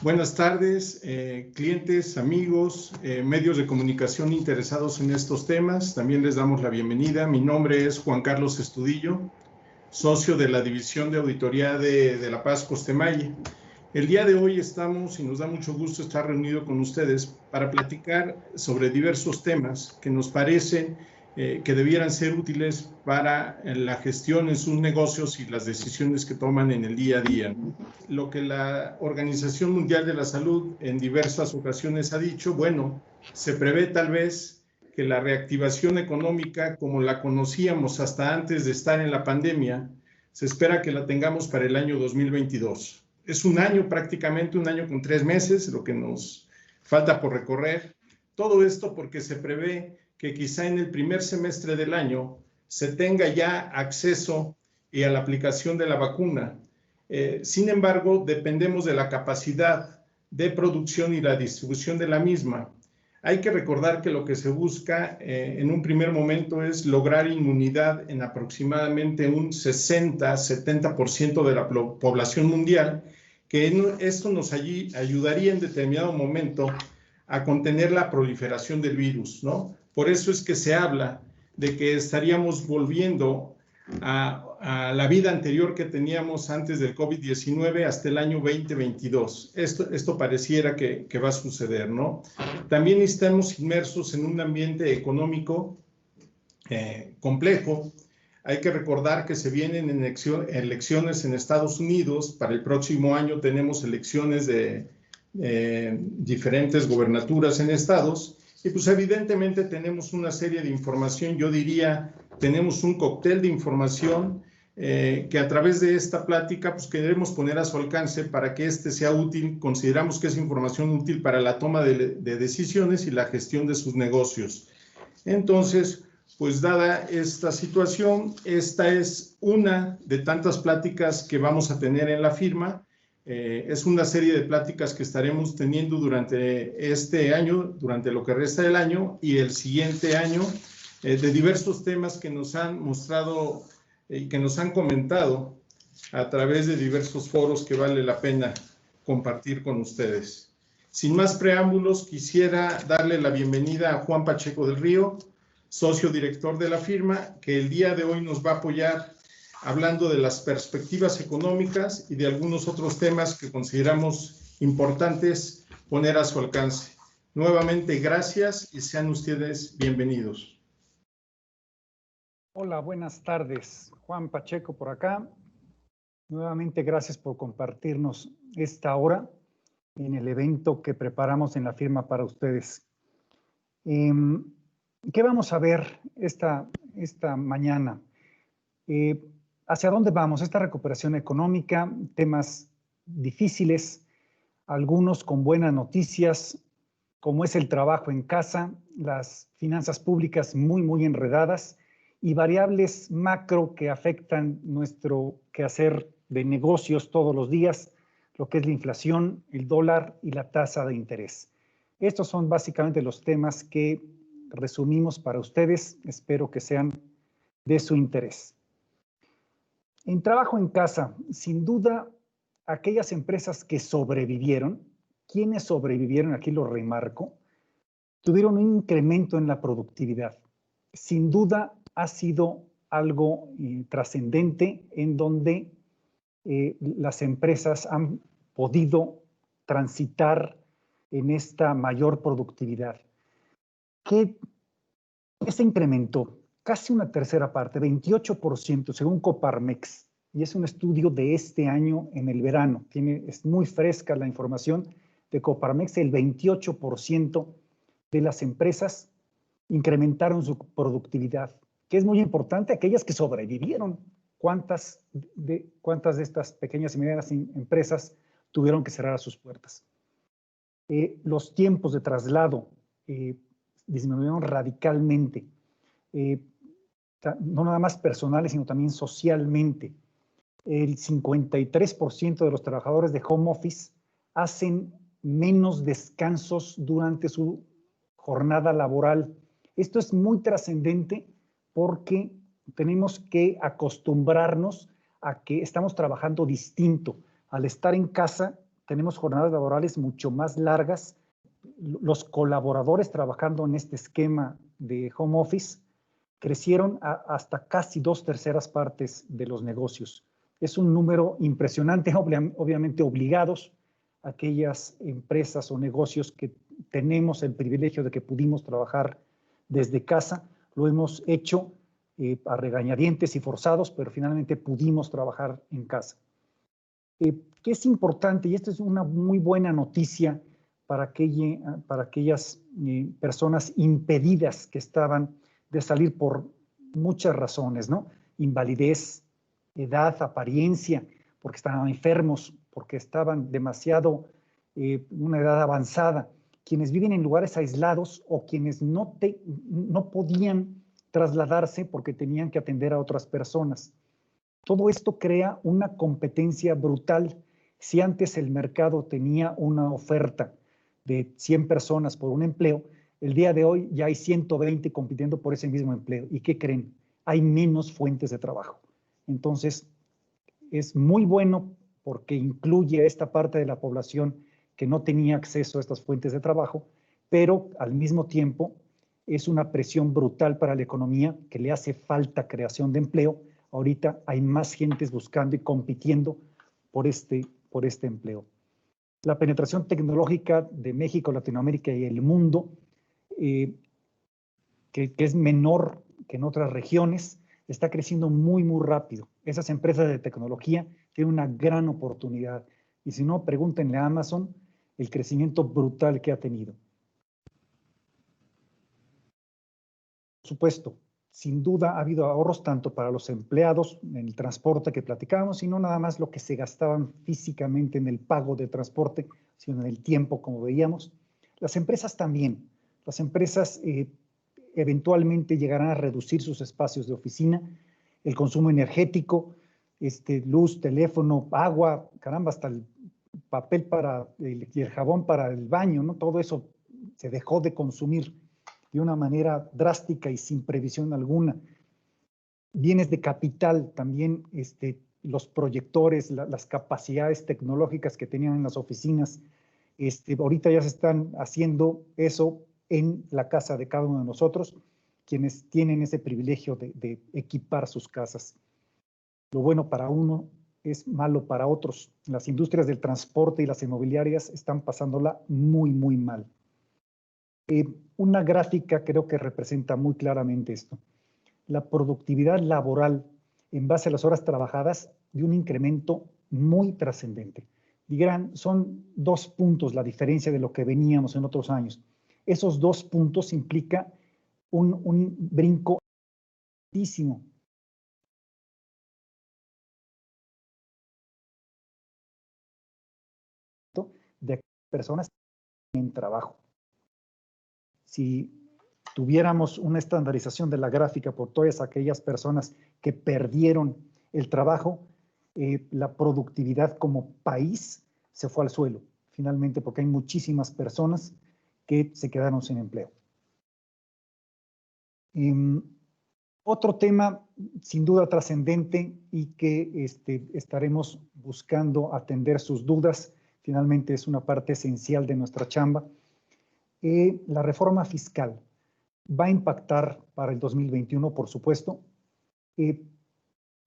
Buenas tardes, clientes, amigos, medios de comunicación interesados en estos temas. También les damos la bienvenida. Mi nombre es Juan Carlos Estudillo, socio de la División de Auditoría de La Paz Costemalle. El día de hoy estamos, y nos da mucho gusto estar reunido con ustedes para platicar sobre diversos temas que nos parecen que debieran ser útiles para la gestión en sus negocios y las decisiones que toman en el día a día. Lo que la Organización Mundial de la Salud en diversas ocasiones ha dicho, bueno, se prevé tal vez que la reactivación económica como la conocíamos hasta antes de estar en la pandemia, se espera que la tengamos para el año 2022. Es un año, prácticamente un año con 3 meses, lo que nos falta por recorrer. Todo esto porque se prevé que quizá en el primer semestre del año se tenga ya acceso a la aplicación de la vacuna. Sin embargo, dependemos de la capacidad de producción y la distribución de la misma. Hay que recordar que lo que se busca en un primer momento es lograr inmunidad en aproximadamente un 60-70% de la población mundial, que esto nos ayudaría en determinado momento a contener la proliferación del virus, ¿no? Por eso es que se habla de que estaríamos volviendo a la vida anterior que teníamos antes del COVID-19 hasta el año 2022. Esto pareciera que va a suceder, ¿no? También estamos inmersos en un ambiente económico complejo. Hay que recordar que se vienen elecciones en Estados Unidos. Para el próximo año tenemos elecciones de diferentes gobernaturas en estados. Y pues evidentemente tenemos una serie de información, yo diría, tenemos un cóctel de información que a través de esta plática pues queremos poner a su alcance para que este sea útil. Consideramos que es información útil para la toma de decisiones y la gestión de sus negocios. Entonces, pues dada esta situación, esta es una de tantas pláticas que vamos a tener en la firma. Es una serie de pláticas que estaremos teniendo durante este año, durante lo que resta del año y el siguiente año, de diversos temas que nos han mostrado y que nos han comentado a través de diversos foros que vale la pena compartir con ustedes. Sin más preámbulos, quisiera darle la bienvenida a Juan Pacheco del Río, socio director de la firma, que el día de hoy nos va a apoyar hablando de las perspectivas económicas y de algunos otros temas que consideramos importantes poner a su alcance. Nuevamente, gracias y sean ustedes bienvenidos. Hola, buenas tardes. Juan Pacheco por acá. Nuevamente, gracias por compartirnos esta hora en el evento que preparamos en la firma para ustedes. ¿Qué vamos a ver esta mañana? ¿Hacia dónde vamos? Esta recuperación económica, temas difíciles, algunos con buenas noticias, como es el trabajo en casa, las finanzas públicas muy enredadas y variables macro que afectan nuestro quehacer de negocios todos los días, lo que es la inflación, el dólar y la tasa de interés. Estos son básicamente los temas que resumimos para ustedes. Espero que sean de su interés. En trabajo en casa, sin duda, aquellas empresas que sobrevivieron, quienes sobrevivieron, aquí lo remarco, tuvieron un incremento en la productividad. Sin duda ha sido algo trascendente en donde las empresas han podido transitar en esta mayor productividad. ¿Qué se incrementó? Casi una tercera parte, 28%, según Coparmex, y es un estudio de este año en el verano. Es muy fresca la información de Coparmex. El 28% de las empresas incrementaron su productividad, que es muy importante, aquellas que sobrevivieron. ¿Cuántas de estas pequeñas y medianas empresas tuvieron que cerrar sus puertas? Los tiempos de traslado disminuyeron radicalmente. No nada más personales, sino también socialmente. El 53% de los trabajadores de home office hacen menos descansos durante su jornada laboral. Esto es muy trascendente porque tenemos que acostumbrarnos a que estamos trabajando distinto. Al estar en casa, tenemos jornadas laborales mucho más largas. Los colaboradores trabajando en este esquema de home office crecieron hasta casi 2/3 partes de los negocios. Es un número impresionante, obviamente obligados a aquellas empresas o negocios que tenemos el privilegio de que pudimos trabajar desde casa. Lo hemos hecho a regañadientes y forzados, pero finalmente pudimos trabajar en casa. ¿Qué es importante? Y esto es una muy buena noticia para aquellas personas impedidas que estaban de salir por muchas razones, ¿no? Invalidez, edad, apariencia, porque estaban enfermos, porque estaban una edad avanzada, quienes viven en lugares aislados o quienes no podían trasladarse porque tenían que atender a otras personas. Todo esto crea una competencia brutal. Si antes el mercado tenía una oferta de 100 personas por un empleo, el día de hoy ya hay 120 compitiendo por ese mismo empleo. ¿Y qué creen? Hay menos fuentes de trabajo. Entonces, es muy bueno porque incluye a esta parte de la población que no tenía acceso a estas fuentes de trabajo, pero al mismo tiempo es una presión brutal para la economía, que le hace falta creación de empleo. Ahorita hay más gentes buscando y compitiendo por este empleo. La penetración tecnológica de México, Latinoamérica y el mundo, que es menor que en otras regiones, está creciendo muy, muy rápido. Esas empresas de tecnología tienen una gran oportunidad. Y si no, pregúntenle a Amazon el crecimiento brutal que ha tenido. Por supuesto, sin duda ha habido ahorros tanto para los empleados en el transporte que platicábamos, y no nada más lo que se gastaban físicamente en el pago de transporte, sino en el tiempo, como veíamos. Las empresas también. Las empresas eventualmente llegarán a reducir sus espacios de oficina, el consumo energético, luz, teléfono, agua, caramba, hasta el papel y el jabón para el baño, ¿no? Todo eso se dejó de consumir de una manera drástica y sin previsión alguna. Bienes de capital también, los proyectores, las capacidades tecnológicas que tenían en las oficinas, ahorita ya se están haciendo eso en la casa de cada uno de nosotros, quienes tienen ese privilegio de equipar sus casas. Lo bueno para uno es malo para otros. Las industrias del transporte y las inmobiliarias están pasándola muy, muy mal. Una gráfica creo que representa muy claramente esto. La productividad laboral en base a las horas trabajadas de un incremento muy trascendente. Dirán, son 2 puntos la diferencia de lo que veníamos en otros años. Esos 2 puntos implica un brinco altísimo. De personas en trabajo. Si tuviéramos una estandarización de la gráfica por todas aquellas personas que perdieron el trabajo, la productividad como país se fue al suelo, finalmente, porque hay muchísimas personas que se quedaron sin empleo. Otro tema, sin duda trascendente, y que estaremos buscando atender sus dudas, finalmente es una parte esencial de nuestra chamba. La reforma fiscal va a impactar para el 2021, por supuesto.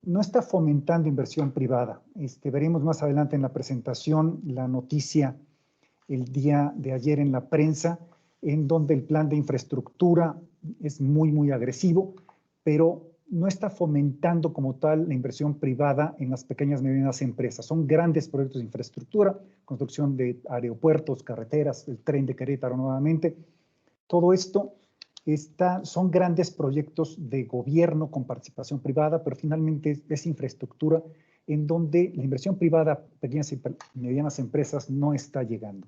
No está fomentando inversión privada. Veremos más adelante en la presentación la noticia el día de ayer en la prensa, en donde el plan de infraestructura es muy, muy agresivo, pero no está fomentando como tal la inversión privada en las pequeñas y medianas empresas. Son grandes proyectos de infraestructura, construcción de aeropuertos, carreteras, el tren de Querétaro nuevamente. Todo esto son grandes proyectos de gobierno con participación privada, pero finalmente es infraestructura en donde la inversión privada, pequeñas y medianas empresas, no está llegando.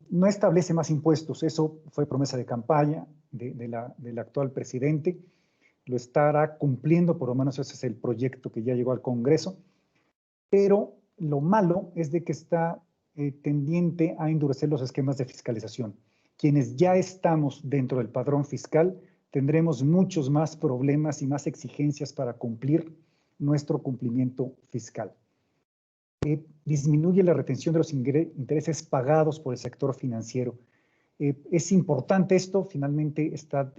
No establece más impuestos, eso fue promesa de campaña del actual presidente. Lo estará cumpliendo, por lo menos ese es el proyecto que ya llegó al Congreso, pero lo malo es de que está tendiente a endurecer los esquemas de fiscalización. Quienes ya estamos dentro del padrón fiscal tendremos muchos más problemas y más exigencias para cumplir nuestro cumplimiento fiscal. disminuye la retención de los intereses pagados por el sector financiero. Es importante esto, finalmente está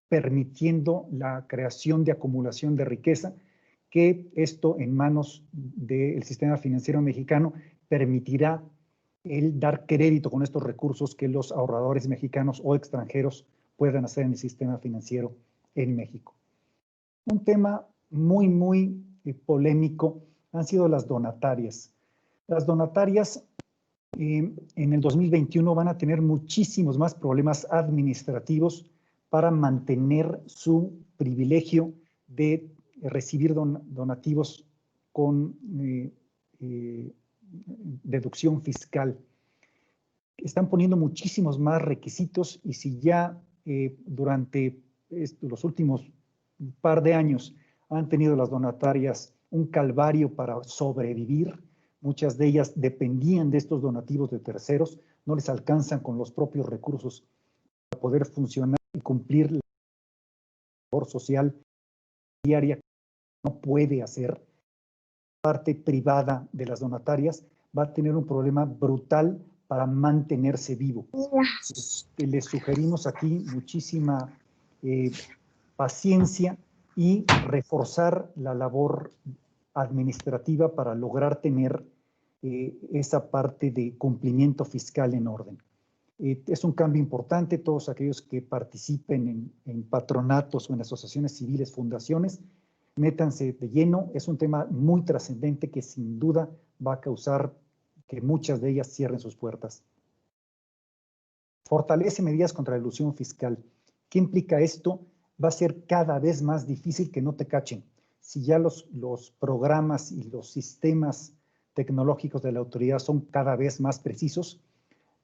permitiendo la creación de acumulación de riqueza, que esto en manos del sistema financiero mexicano permitirá el dar crédito con estos recursos que los ahorradores mexicanos o extranjeros puedan hacer en el sistema financiero en México. Un tema muy polémico han sido las donatarias. Las donatarias en el 2021 van a tener muchísimos más problemas administrativos para mantener su privilegio de recibir donativos con deducción fiscal. Están poniendo muchísimos más requisitos y si ya durante los últimos par de años han tenido las donatarias un calvario para sobrevivir, muchas de ellas dependían de estos donativos de terceros, no les alcanzan con los propios recursos para poder funcionar y cumplir la labor social diaria que no puede hacer. La parte privada de las donatarias va a tener un problema brutal para mantenerse vivo. Les sugerimos aquí muchísima paciencia y reforzar la labor administrativa para lograr tener esa parte de cumplimiento fiscal en orden. Es un cambio importante. Todos aquellos que participen en patronatos o en asociaciones civiles, fundaciones, métanse de lleno. Es un tema muy trascendente que sin duda va a causar que muchas de ellas cierren sus puertas. Fortalece medidas contra la elusión fiscal. ¿Qué implica esto? Va a ser cada vez más difícil que no te cachen. Si ya los programas y los sistemas tecnológicos de la autoridad son cada vez más precisos,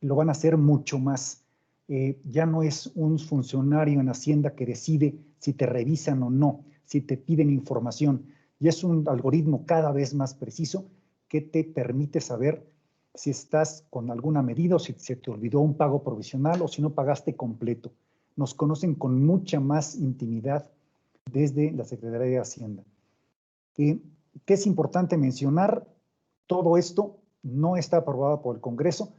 lo van a hacer mucho más. Ya no es un funcionario en Hacienda que decide si te revisan o no, si te piden información. Y es un algoritmo cada vez más preciso que te permite saber si estás con alguna medida o si se te olvidó un pago provisional o si no pagaste completo. Nos conocen con mucha más intimidad desde la Secretaría de Hacienda. ¿Qué es importante mencionar? Todo esto no está aprobado por el Congreso.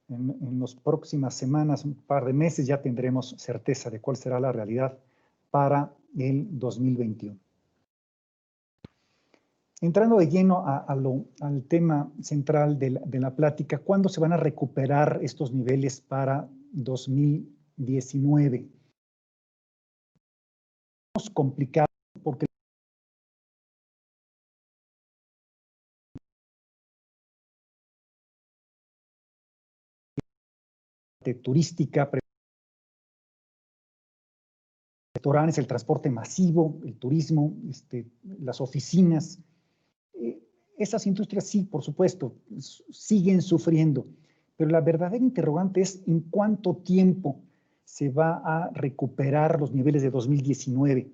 En las próximas semanas, un par de meses, ya tendremos certeza de cuál será la realidad para el 2021. Entrando de lleno al tema central de la plática, ¿cuándo se van a recuperar estos niveles para 2019? Es complicado porque turística, restaurantes, el transporte masivo, el turismo, las oficinas. Esas industrias sí, por supuesto, siguen sufriendo, pero la verdadera interrogante es en cuánto tiempo se va a recuperar los niveles de 2019.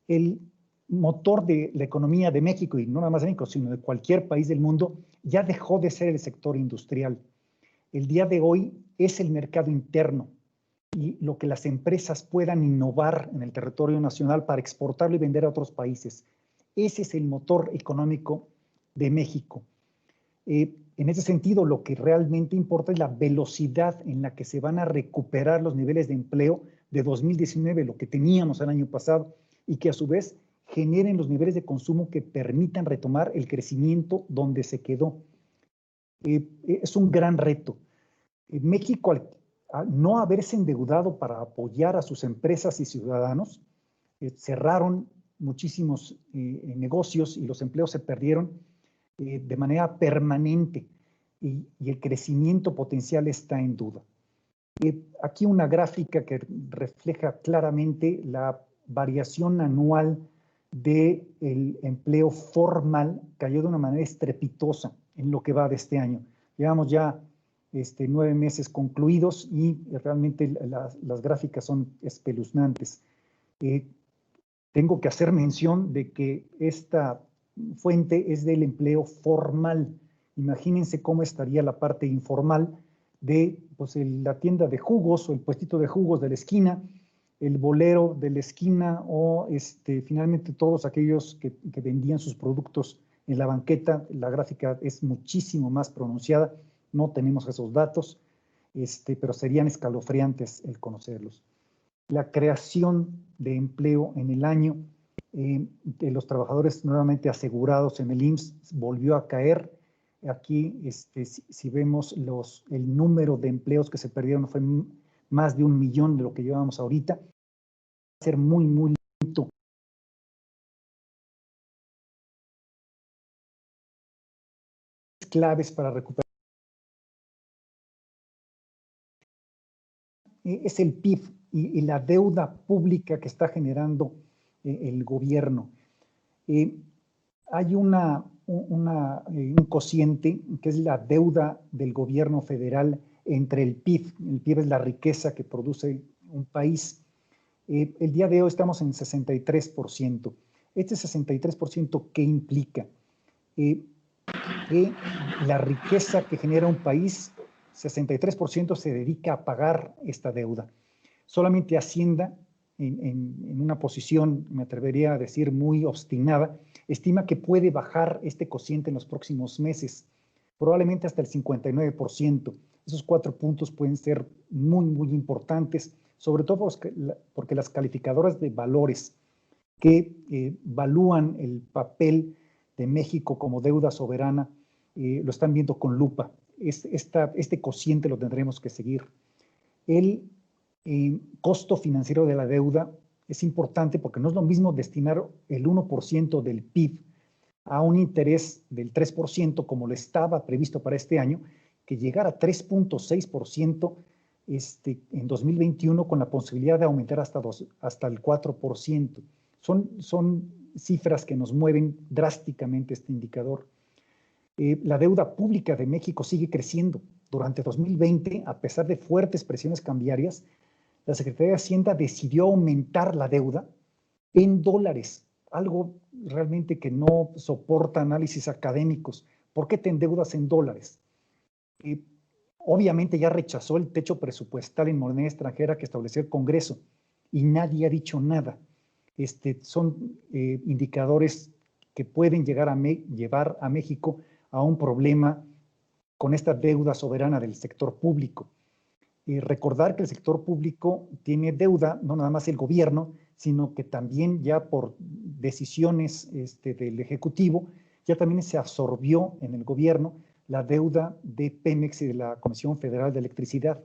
El motor de la economía de México, y no nada más de México, sino de cualquier país del mundo, ya dejó de ser el sector industrial. El día de hoy es el mercado interno y lo que las empresas puedan innovar en el territorio nacional para exportarlo y vender a otros países. Ese es el motor económico de México. En ese sentido, lo que realmente importa es la velocidad en la que se van a recuperar los niveles de empleo de 2019, lo que teníamos el año pasado, y que a su vez generen los niveles de consumo que permitan retomar el crecimiento donde se quedó. Es un gran reto. México, al no haberse endeudado para apoyar a sus empresas y ciudadanos, cerraron muchísimos negocios y los empleos se perdieron de manera permanente y el crecimiento potencial está en duda. Aquí una gráfica que refleja claramente la variación anual del empleo formal cayó de una manera estrepitosa en lo que va de este año. Llevamos ya 9 meses concluidos y realmente las gráficas son espeluznantes. Tengo que hacer mención de que esta fuente es del empleo formal. Imagínense cómo estaría la parte informal de pues, la tienda de jugos o el puestito de jugos de la esquina, el bolero de la esquina o finalmente todos aquellos que vendían sus productos En la banqueta la gráfica es muchísimo más pronunciada, no tenemos esos datos, pero serían escalofriantes el conocerlos. La creación de empleo en el año de los trabajadores nuevamente asegurados en el IMSS volvió a caer. Aquí, si vemos el número de empleos que se perdieron, fue más de 1 millón de lo que llevamos ahorita. Va a ser muy, muy lento. Claves para recuperar es el PIB y la deuda pública que está generando el gobierno. Hay un cociente que es la deuda del gobierno federal entre el PIB. El PIB es la riqueza que produce un país. El día de hoy estamos en 63%. Este 63%, ¿qué implica? Que la riqueza que genera un país, 63% se dedica a pagar esta deuda. Solamente Hacienda, en una posición, me atrevería a decir, muy obstinada, estima que puede bajar este cociente en los próximos meses, probablemente hasta el 59%. Esos 4 puntos pueden ser muy, muy importantes, sobre todo porque las calificadoras de valores que evalúan el papel de México como deuda soberana lo están viendo con lupa. Este cociente lo tendremos que seguir. El costo financiero de la deuda es importante porque no es lo mismo destinar el 1% del PIB a un interés del 3%, como lo estaba previsto para este año, que llegar a 3.6% en 2021 con la posibilidad de aumentar hasta el 4%. Son cifras que nos mueven drásticamente este indicador. La deuda pública de México sigue creciendo. Durante 2020, a pesar de fuertes presiones cambiarias, la Secretaría de Hacienda decidió aumentar la deuda en dólares, algo realmente que no soporta análisis académicos. ¿Por qué te endeudas en dólares? Obviamente ya rechazó el techo presupuestal en moneda extranjera que estableció el Congreso y nadie ha dicho nada. Son indicadores que pueden llevar a México a un problema con esta deuda soberana del sector público. Recordar que el sector público tiene deuda, no nada más el gobierno, sino que también ya por decisiones del Ejecutivo, ya también se absorbió en el gobierno la deuda de Pemex y de la Comisión Federal de Electricidad.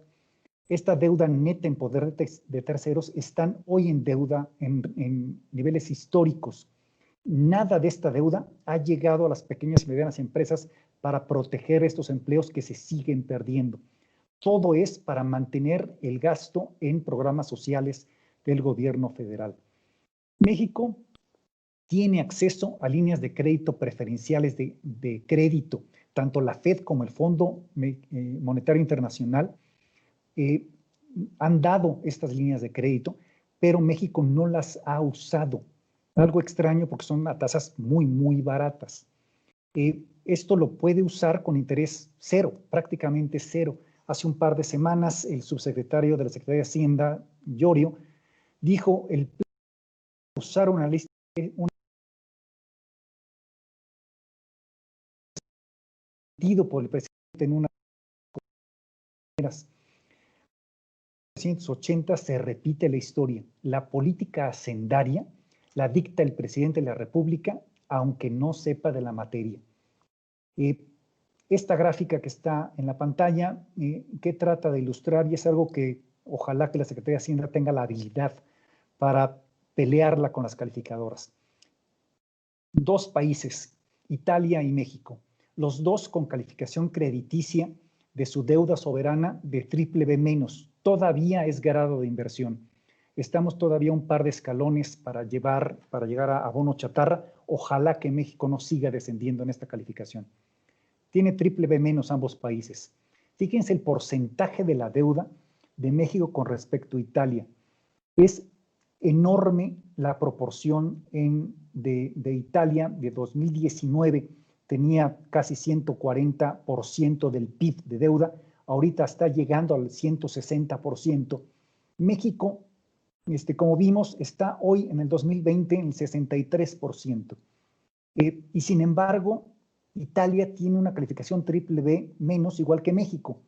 Esta deuda neta en poder de terceros están hoy en deuda en niveles históricos. Nada de esta deuda ha llegado a las pequeñas y medianas empresas para proteger estos empleos que se siguen perdiendo. Todo es para mantener el gasto en programas sociales del gobierno federal. México tiene acceso a líneas de crédito preferenciales de crédito. Tanto la FED como el Fondo Monetario Internacional han dado estas líneas de crédito, pero México no las ha usado. Algo extraño porque son a tasas muy, muy baratas. Esto lo puede usar con interés cero, prácticamente cero. Hace un par de semanas, el subsecretario de la Secretaría de Hacienda, Llorio, dijo el plan de usar una lista por el presidente en una 1980 se repite la historia. La política hacendaria la dicta el presidente de la República, aunque no sepa de la materia. Esta gráfica que está en la pantalla, ¿qué trata de ilustrar? Y es algo que ojalá que la Secretaría de Hacienda tenga la habilidad para pelearla con las calificadoras. 2 países, Italia y México, los dos con calificación crediticia de su deuda soberana de BBB-, todavía es grado de inversión. Estamos todavía un par de escalones para llegar a bono chatarra. Ojalá que México no siga descendiendo en esta calificación. Tiene BBB- ambos países. Fíjense el porcentaje de la deuda de México con respecto a Italia. Es enorme la proporción de Italia de 2019. Tenía casi 140% del PIB de deuda. Ahorita está llegando al 160%. México, como vimos, está hoy en el 2020 en el 63%. Y sin embargo, Italia tiene una calificación triple B menos, igual que México.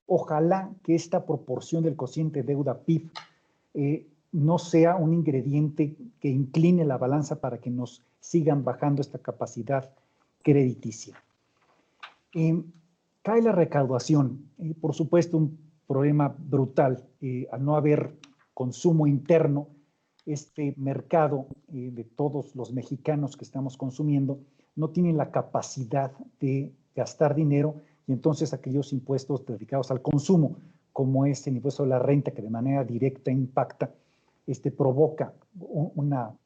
Ojalá que esta proporción del cociente deuda-PIB no sea un ingrediente que incline la balanza para que nos sigan bajando esta capacidad crediticia. Cae la recaudación, por supuesto un problema brutal, al no haber consumo interno, este mercado de todos los mexicanos que estamos consumiendo no tienen la capacidad de gastar dinero, y entonces aquellos impuestos dedicados al consumo, como es el impuesto de la renta, que de manera directa impacta, provoca una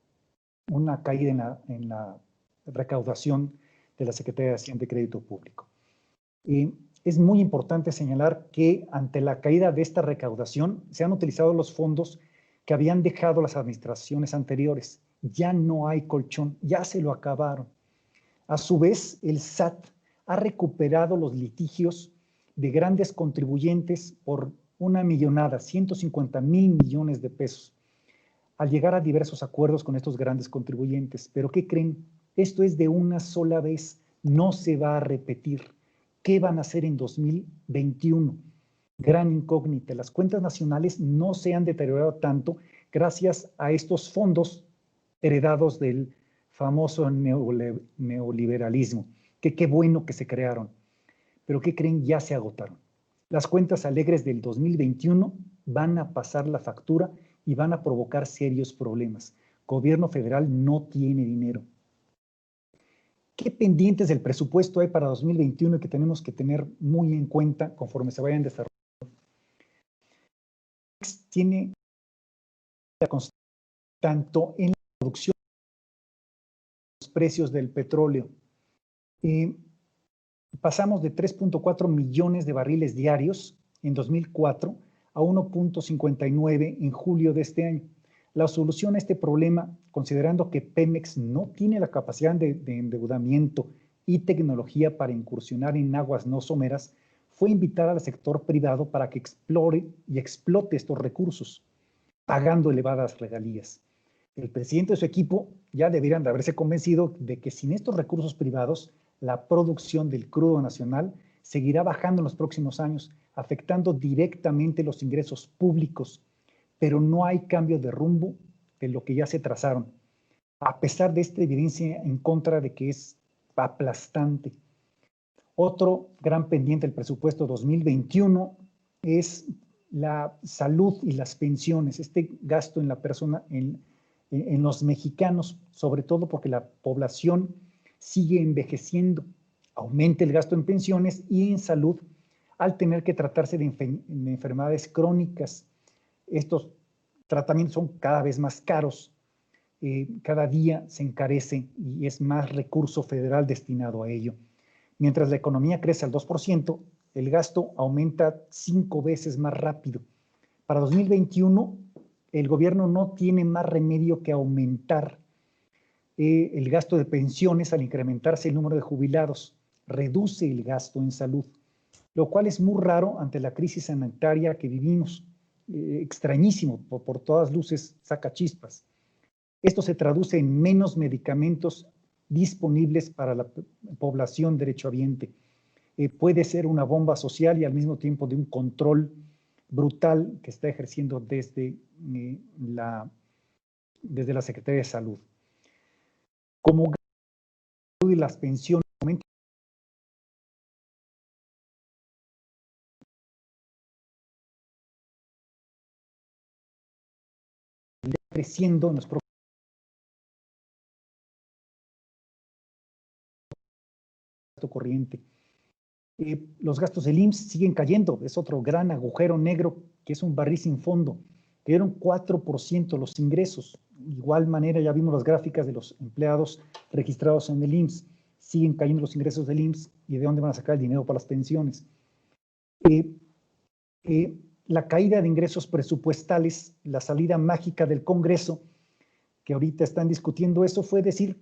caída en la recaudación de la Secretaría de Hacienda y Crédito Público. Es muy importante señalar que ante la caída de esta recaudación se han utilizado los fondos que habían dejado las administraciones anteriores. Ya no hay colchón, ya se lo acabaron. A su vez, el SAT ha recuperado los litigios de grandes contribuyentes por una millonada, 150,000 millones de pesos, al llegar a diversos acuerdos con estos grandes contribuyentes. ¿Pero qué creen? Esto es de una sola vez, no se va a repetir. ¿Qué van a hacer en 2021? Gran incógnita. Las cuentas nacionales no se han deteriorado tanto gracias a estos fondos heredados del famoso neoliberalismo, que qué bueno que se crearon. Pero ¿qué creen? Ya se agotaron. Las cuentas alegres del 2021 van a pasar la factura y van a provocar serios problemas. Gobierno federal no tiene dinero. ¿Qué pendientes del presupuesto hay para 2021 que tenemos que tener muy en cuenta conforme se vayan desarrollando? Tiene tanto en la producción de los precios del petróleo. Pasamos de 3.4 millones de barriles diarios en 2004 a 1.59 en julio de este año. La solución a este problema, considerando que Pemex no tiene la capacidad de endeudamiento y tecnología para incursionar en aguas no someras, fue invitar al sector privado para que explore y explote estos recursos, pagando elevadas regalías. El presidente y su equipo ya deberían de haberse convencido de que sin estos recursos privados, la producción del crudo nacional seguirá bajando en los próximos años, afectando directamente los ingresos públicos, pero no hay cambio de rumbo de lo que ya se trazaron, a pesar de esta evidencia en contra de que es aplastante. Otro gran pendiente del presupuesto 2021 es la salud y las pensiones, este gasto en la persona, en los mexicanos, sobre todo porque la población sigue envejeciendo, aumenta el gasto en pensiones y en salud al tener que tratarse de enfermedades crónicas. Estos tratamientos son cada vez más caros, cada día se encarece y es más recurso federal destinado a ello. Mientras la economía crece al 2%, el gasto aumenta 5 veces más rápido. Para 2021, el gobierno no tiene más remedio que aumentar el gasto de pensiones al incrementarse el número de jubilados. Reduce el gasto en salud, lo cual es muy raro ante la crisis sanitaria que vivimos. Extrañísimo, por todas luces saca chispas. Esto se traduce en menos medicamentos disponibles para la población derechohabiente. Puede ser una bomba social y al mismo tiempo de un control brutal que está ejerciendo desde la Secretaría de Salud. Como y las pensiones creciendo en los próximos corriente. Los gastos del IMSS siguen cayendo, es otro gran agujero negro que es un barril sin fondo. Cayeron 4% los ingresos. De igual manera, ya vimos las gráficas de los empleados registrados en el IMSS. Siguen cayendo los ingresos del IMSS y de dónde van a sacar el dinero para las pensiones. La caída de ingresos presupuestales, la salida mágica del Congreso, que ahorita están discutiendo eso, fue decir,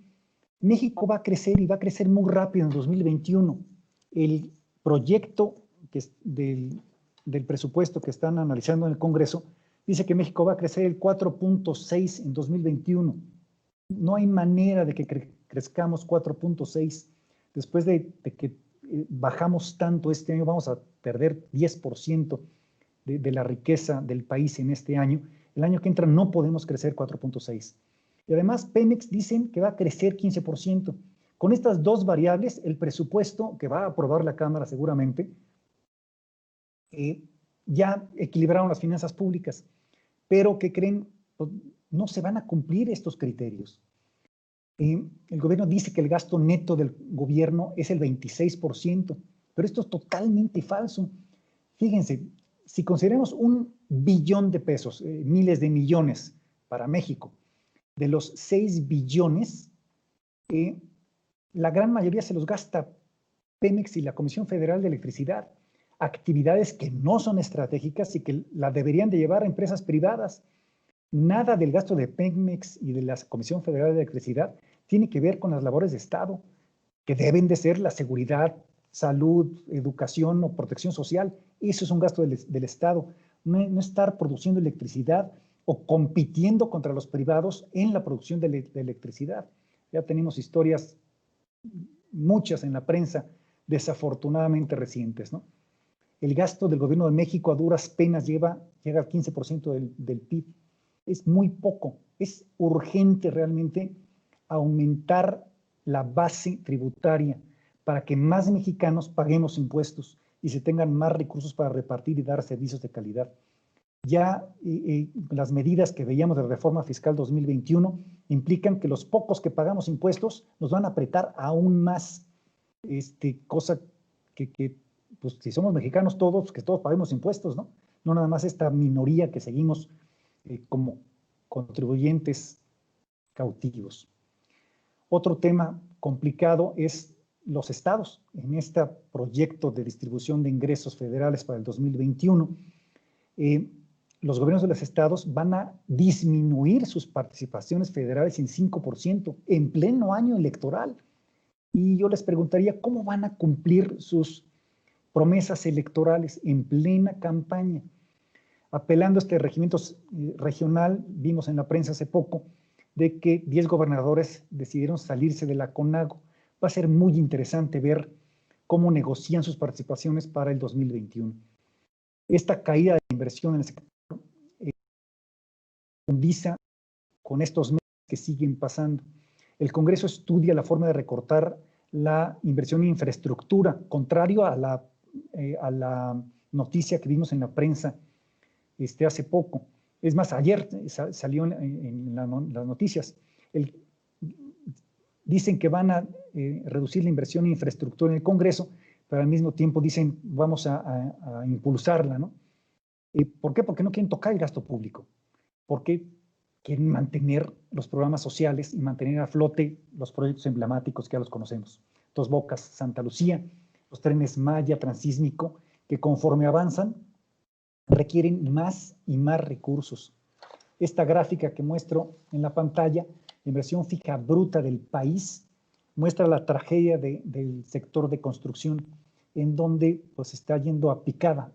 México va a crecer y va a crecer muy rápido en 2021. El proyecto del presupuesto que están analizando en el Congreso dice que México va a crecer el 4.6 en 2021. No hay manera de que crezcamos 4.6, después de que bajamos tanto este año, vamos a perder 10% de la riqueza del país en este año. El año que entra no podemos crecer 4.6. Y además, Pemex dicen que va a crecer 15%. Con estas dos variables, el presupuesto que va a aprobar la Cámara seguramente, ya equilibraron las finanzas públicas. Pero, ¿qué creen? Pues no se van a cumplir estos criterios. El gobierno dice que el gasto neto del gobierno es el 26%, pero esto es totalmente falso. Fíjense, si consideramos 1 billón de pesos, miles de millones para México, de los 6 billones, la gran mayoría se los gasta Pemex y la Comisión Federal de Electricidad, actividades que no son estratégicas y que la deberían de llevar a empresas privadas. Nada del gasto de Pemex y de la Comisión Federal de Electricidad tiene que ver con las labores de Estado, que deben de ser la seguridad, salud, educación o protección social. Eso es un gasto del Estado. No estar produciendo electricidad o compitiendo contra los privados en la producción de electricidad. Ya tenemos historias, muchas en la prensa, desafortunadamente recientes, ¿no? El gasto del gobierno de México a duras penas llega al 15% del PIB. Es muy poco. Es urgente realmente aumentar la base tributaria para que más mexicanos paguemos impuestos y se tengan más recursos para repartir y dar servicios de calidad. Ya las medidas que veíamos de la reforma fiscal 2021 implican que los pocos que pagamos impuestos nos van a apretar aún más, cosa que pues si somos mexicanos todos, que todos paguemos impuestos, ¿no? No nada más esta minoría que seguimos como contribuyentes cautivos. Otro tema complicado es los estados. En este proyecto de distribución de ingresos federales para el 2021, los gobiernos de los estados van a disminuir sus participaciones federales en 5% en pleno año electoral. Y yo les preguntaría, ¿cómo van a cumplir sus promesas electorales en plena campaña? Apelando a este regimiento regional, vimos en la prensa hace poco de que 10 gobernadores decidieron salirse de la CONAGO. Va a ser muy interesante ver cómo negocian sus participaciones para el 2021. Esta caída de inversión en el sector condice con estos meses que siguen pasando. El Congreso estudia la forma de recortar la inversión en infraestructura, contrario a la noticia que vimos en la prensa hace poco. Es más, ayer salió en las noticias. Dicen que van a reducir la inversión en infraestructura en el Congreso, pero al mismo tiempo dicen vamos a impulsarla, ¿no? ¿Por qué? Porque no quieren tocar el gasto público. Porque quieren mantener los programas sociales y mantener a flote los proyectos emblemáticos que ya los conocemos. Dos Bocas, Santa Lucía, los trenes Maya, Transísmico, que conforme avanzan requieren más y más recursos. Esta gráfica que muestro en la pantalla, la inversión fija bruta del país, muestra la tragedia del sector de construcción, en donde pues está yendo a picada.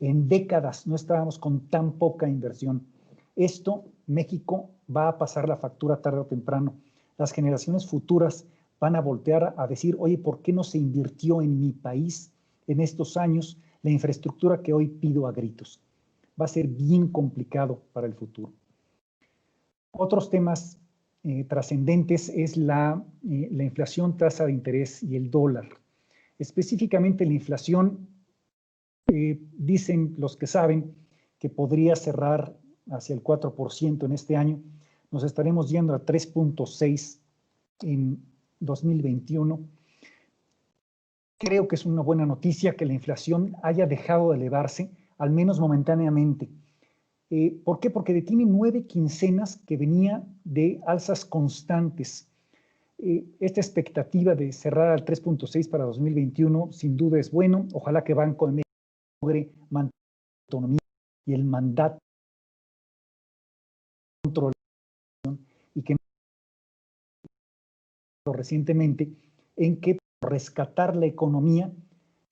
En décadas no estábamos con tan poca inversión. Esto, México va a pasar la factura tarde o temprano. Las generaciones futuras van a voltear a decir, oye, ¿por qué no se invirtió en mi país en estos años la infraestructura que hoy pido a gritos? Va a ser bien complicado para el futuro. Otros temas trascendentes es la inflación, tasa de interés y el dólar. Específicamente la inflación, dicen los que saben que podría cerrar hacia el 4% en este año. Nos estaremos yendo a 3.6 en 2021. Creo que es una buena noticia que la inflación haya dejado de elevarse, al menos momentáneamente. ¿Por qué? Porque detiene 9 quincenas que venía de alzas constantes. Esta expectativa de cerrar al 3.6 para 2021 sin duda es bueno. Ojalá que Banco de México logre mantener la autonomía y el mandato de control y que recientemente en que rescatar la economía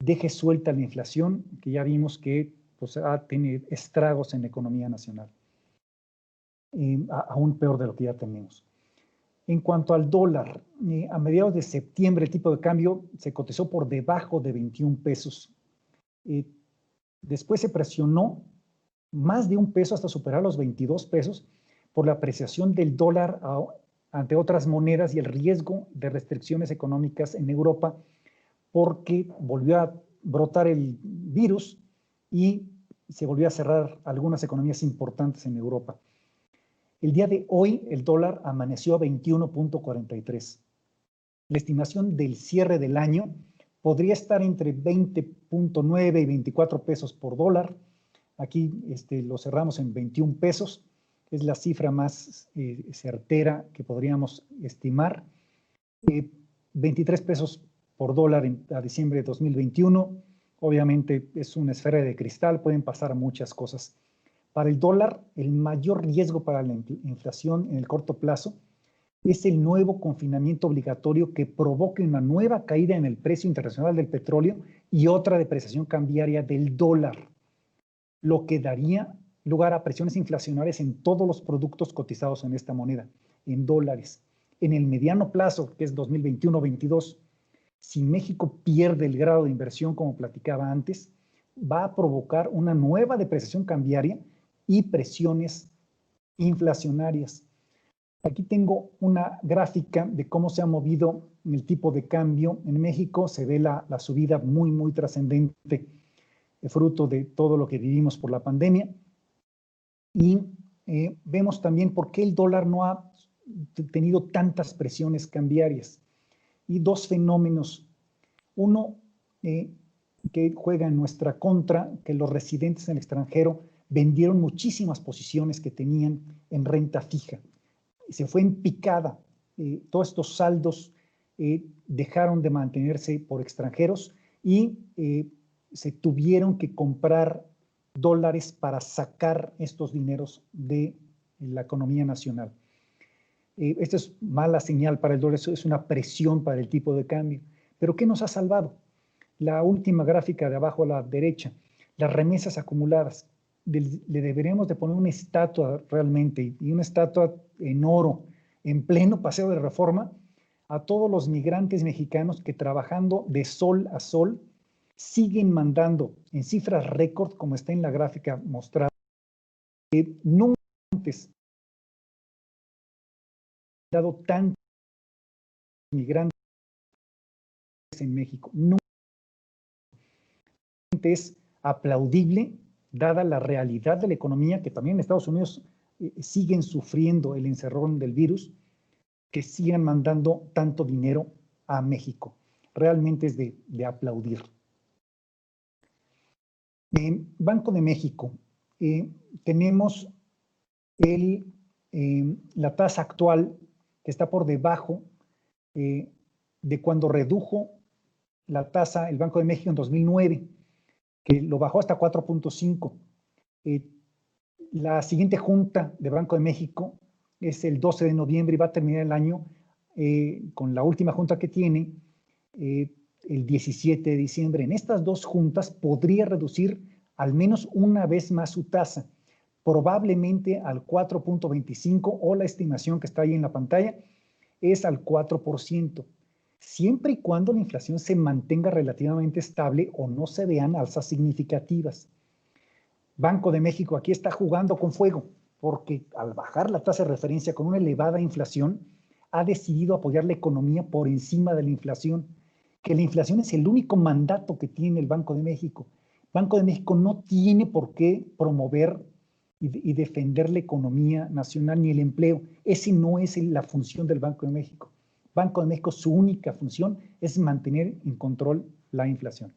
deje suelta la inflación, que ya vimos que pues, tiene estragos en la economía nacional, aún peor de lo que ya tenemos. En cuanto al dólar, a mediados de septiembre el tipo de cambio se cotizó por debajo de 21 pesos. Después se presionó más de un peso hasta superar los 22 pesos por la apreciación del dólar ante otras monedas y el riesgo de restricciones económicas en Europa, porque volvió a brotar el virus y se volvió a cerrar algunas economías importantes en Europa. El día de hoy el dólar amaneció a 21.43. La estimación del cierre del año podría estar entre 20.9 y 24 pesos por dólar. Aquí lo cerramos en 21 pesos. Es la cifra más certera que podríamos estimar. 23 pesos por dólar a diciembre de 2021. Obviamente es una esfera de cristal, pueden pasar muchas cosas. Para el dólar, el mayor riesgo para la inflación en el corto plazo es el nuevo confinamiento obligatorio que provoque una nueva caída en el precio internacional del petróleo y otra depreciación cambiaria del dólar, lo que daría lugar a presiones inflacionarias en todos los productos cotizados en esta moneda, en dólares. En el mediano plazo, que es 2021-22, si México pierde el grado de inversión, como platicaba antes, va a provocar una nueva depreciación cambiaria y presiones inflacionarias. Aquí tengo una gráfica de cómo se ha movido el tipo de cambio. En México se ve la subida muy trascendente, fruto de todo lo que vivimos por la pandemia. Y vemos también por qué el dólar no ha tenido tantas presiones cambiarias. Y dos fenómenos. Uno que juega en nuestra contra, que los residentes en el extranjero vendieron muchísimas posiciones que tenían en renta fija. Se fue en picada. Todos estos saldos dejaron de mantenerse por extranjeros y se tuvieron que comprar dólares para sacar estos dineros de la economía nacional. Esto es mala señal para el dólar, eso es una presión para el tipo de cambio. ¿Pero qué nos ha salvado? La última gráfica de abajo a la derecha, las remesas acumuladas. Le deberíamos de poner una estatua realmente, y una estatua en oro, en pleno paseo de Reforma, a todos los migrantes mexicanos que trabajando de sol a sol siguen mandando en cifras récord, como está en la gráfica mostrada, que nunca antes han dado tantos migrantes en México. Nunca es aplaudible, dada la realidad de la economía, que también en Estados Unidos siguen sufriendo el encerrón del virus, que sigan mandando tanto dinero a México. Realmente es de aplaudir. En Banco de México tenemos la tasa actual que está por debajo de cuando redujo la tasa el Banco de México en 2009, que lo bajó hasta 4.5. La siguiente junta de Banco de México es el 12 de noviembre y va a terminar el año con la última junta que tiene el 17 de diciembre. En estas dos juntas podría reducir al menos una vez más su tasa, probablemente al 4.25 o la estimación que está ahí en la pantalla es al 4%. Siempre y cuando la inflación se mantenga relativamente estable o no se vean alzas significativas. Banco de México aquí está jugando con fuego, porque al bajar la tasa de referencia con una elevada inflación, ha decidido apoyar la economía por encima de la inflación, que la inflación es el único mandato que tiene el Banco de México. Banco de México no tiene por qué promover y defender la economía nacional ni el empleo. Esa no es la función del Banco de México. Banco de México, su única función es mantener en control la inflación.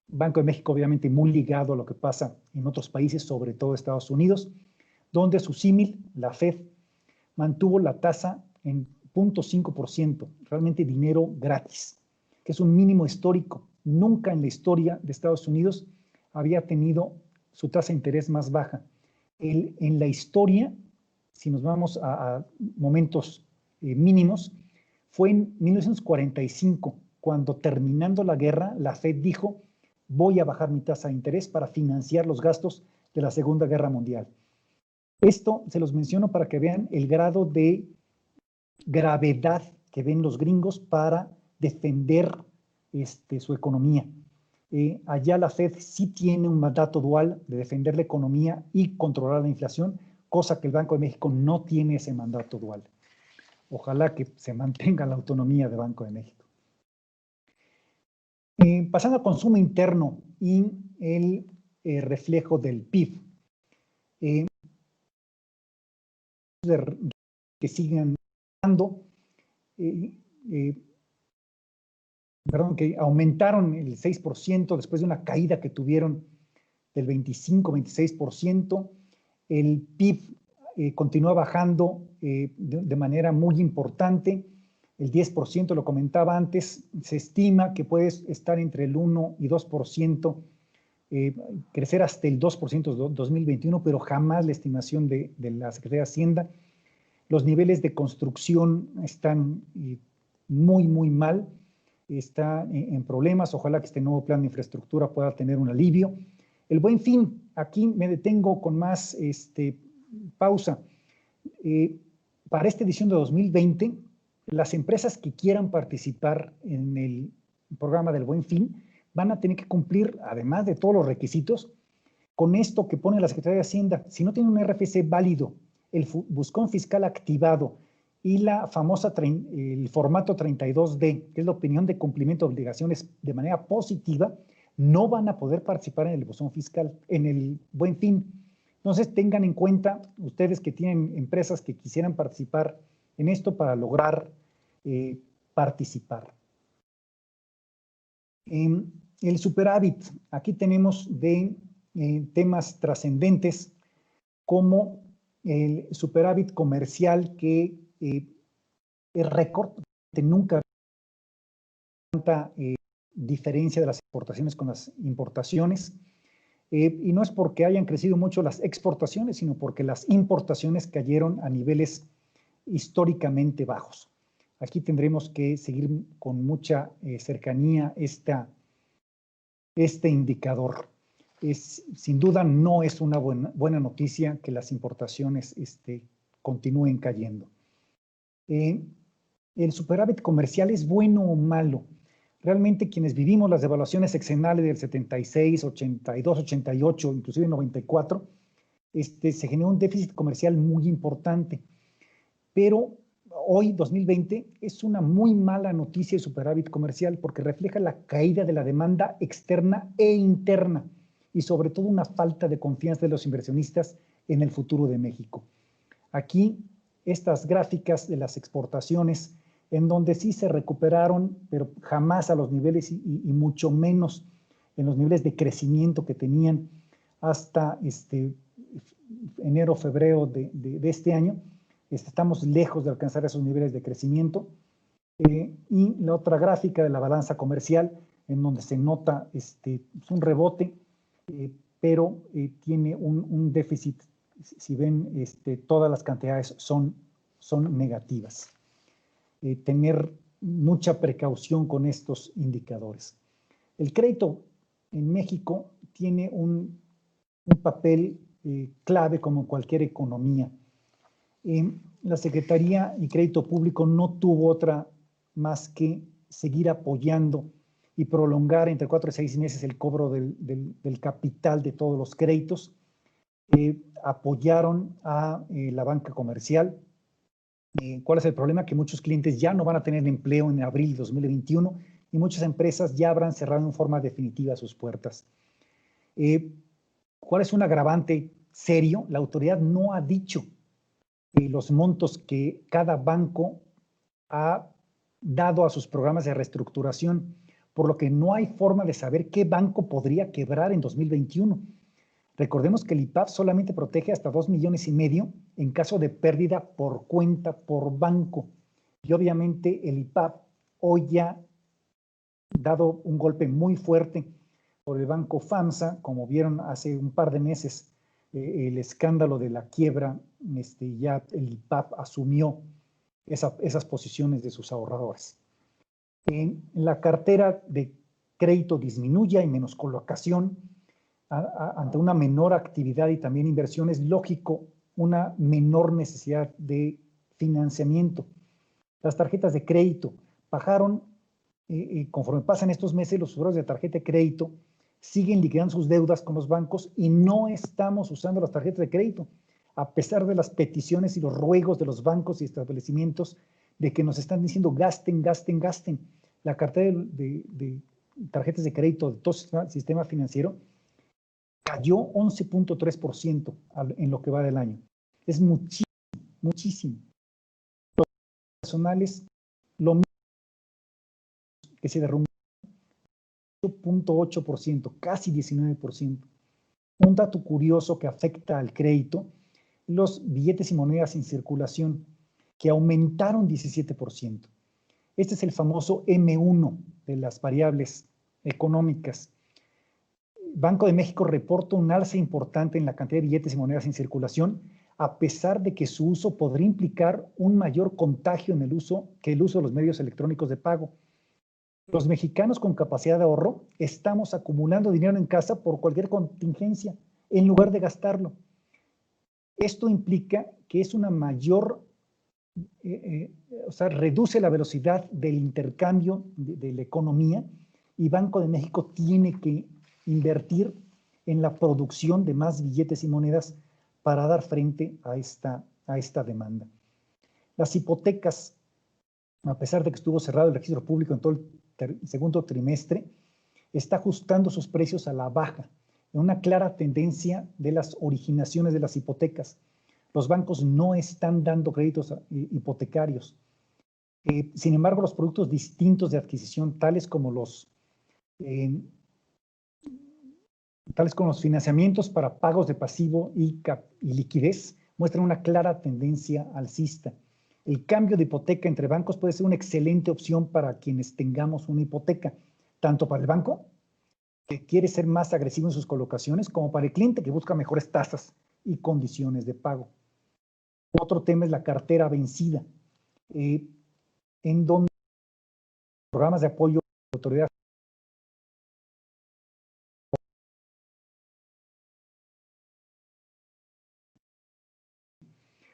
Banco de México, obviamente, muy ligado a lo que pasa en otros países, sobre todo Estados Unidos, donde su símil, la Fed, mantuvo la tasa en 0.5%, realmente dinero gratis, que es un mínimo histórico. Nunca en la historia de Estados Unidos había tenido su tasa de interés más baja. En la historia, si nos vamos a momentos mínimos, fue en 1945, cuando terminando la guerra, la Fed dijo: voy a bajar mi tasa de interés para financiar los gastos de la Segunda Guerra Mundial. Esto se los menciono para que vean el grado de gravedad que ven los gringos para defender su economía. Allá la Fed sí tiene un mandato dual de defender la economía y controlar la inflación, cosa que el Banco de México no tiene ese mandato dual. Ojalá que se mantenga la autonomía del Banco de México. Pasando al consumo interno y el reflejo del PIB. Que sigan dando, que aumentaron el 6% después de una caída que tuvieron del 25-26%. El PIB continúa bajando de manera muy importante. El 10%, lo comentaba antes, se estima que puede estar entre el 1 y 2%, crecer hasta el 2% en 2021, pero jamás la estimación de la Secretaría de Hacienda. Los niveles de construcción están muy, muy mal, está en problemas. Ojalá que este nuevo plan de infraestructura pueda tener un alivio. El Buen Fin, aquí me detengo con más pausa. Para esta edición de 2020, las empresas que quieran participar en el programa del Buen Fin van a tener que cumplir, además de todos los requisitos, con esto que pone la Secretaría de Hacienda. Si no tiene un RFC válido, el buscón fiscal activado y la famosa el formato 32D, que es la opinión de cumplimiento de obligaciones de manera positiva, no van a poder participar en el buzón fiscal, en el Buen Fin. Entonces tengan en cuenta ustedes que tienen empresas que quisieran participar en esto para lograr participar. El superávit, aquí tenemos de temas trascendentes como el superávit comercial que es récord, nunca tanta diferencia de las exportaciones con las importaciones, y no es porque hayan crecido mucho las exportaciones, sino porque las importaciones cayeron a niveles históricamente bajos. Aquí tendremos que seguir con mucha cercanía este indicador. Sin duda no es una buena noticia que las importaciones continúen cayendo. ¿El superávit comercial es bueno o malo? Realmente quienes vivimos las devaluaciones sexenales del 76, 82, 88, inclusive 94, se generó un déficit comercial muy importante. Pero hoy, 2020, es una muy mala noticia el superávit comercial porque refleja la caída de la demanda externa e interna y sobre todo una falta de confianza de los inversionistas en el futuro de México. Aquí, estas gráficas de las exportaciones, en donde sí se recuperaron, pero jamás a los niveles y mucho menos en los niveles de crecimiento que tenían hasta enero, febrero de este año. Estamos lejos de alcanzar esos niveles de crecimiento. Y la otra gráfica de la balanza comercial, en donde se nota un rebote, pero tiene un déficit. Si ven, todas las cantidades son negativas. Tener mucha precaución con estos indicadores. El crédito en México tiene un papel clave como en cualquier economía. La Secretaría de Crédito Público no tuvo otra más que seguir apoyando y prolongar entre 4 y 6 meses el cobro del capital de todos los créditos. Apoyaron a la banca comercial. ¿Cuál es el problema? Que muchos clientes ya no van a tener empleo en abril de 2021 y muchas empresas ya habrán cerrado en forma definitiva sus puertas. ¿Cuál es un agravante serio? La autoridad no ha dicho los montos que cada banco ha dado a sus programas de reestructuración, por lo que no hay forma de saber qué banco podría quebrar en 2021. Recordemos que el IPAP solamente protege hasta 2,5 millones en caso de pérdida por cuenta por banco. Y obviamente el IPAP hoy ya ha dado un golpe muy fuerte por el banco FAMSA, como vieron hace un par de meses, el escándalo de la quiebra, ya el IPAP asumió esas posiciones de sus ahorradores. La cartera de crédito disminuye, hay menos colocación. Ante una menor actividad y también inversión, es lógico una menor necesidad de financiamiento. Las tarjetas de crédito bajaron, conforme pasan estos meses, los usuarios de tarjeta de crédito siguen liquidando sus deudas con los bancos y no estamos usando las tarjetas de crédito, a pesar de las peticiones y los ruegos de los bancos y establecimientos de que nos están diciendo gasten, gasten, gasten. La cartera de tarjetas de crédito de todo el sistema financiero cayó 11.3% en lo que va del año. Es muchísimo, muchísimo. Los personales, lo mismo, que se derrumbó 8.8%, casi 19%. Un dato curioso que afecta al crédito, los billetes y monedas en circulación, que aumentaron 17%. Este es el famoso M1 de las variables económicas. Banco de México reporta un alza importante en la cantidad de billetes y monedas en circulación, a pesar de que su uso podría implicar un mayor contagio en el uso que el uso de los medios electrónicos de pago. Los mexicanos con capacidad de ahorro estamos acumulando dinero en casa por cualquier contingencia, en lugar de gastarlo. Esto implica que es una mayor, o sea, reduce la velocidad del intercambio de la economía, y Banco de México tiene que invertir en la producción de más billetes y monedas para dar frente a esta demanda. Las hipotecas, a pesar de que estuvo cerrado el registro público en todo el segundo trimestre, está ajustando sus precios a la baja, en una clara tendencia de las originaciones de las hipotecas. Los bancos no están dando créditos hipotecarios. Sin embargo, los productos distintos de adquisición, tales como los financiamientos para pagos de pasivo y liquidez, muestran una clara tendencia alcista. El cambio de hipoteca entre bancos puede ser una excelente opción para quienes tengamos una hipoteca, tanto para el banco, que quiere ser más agresivo en sus colocaciones, como para el cliente, que busca mejores tasas y condiciones de pago. Otro tema es la cartera vencida, en donde programas de apoyo de autoridad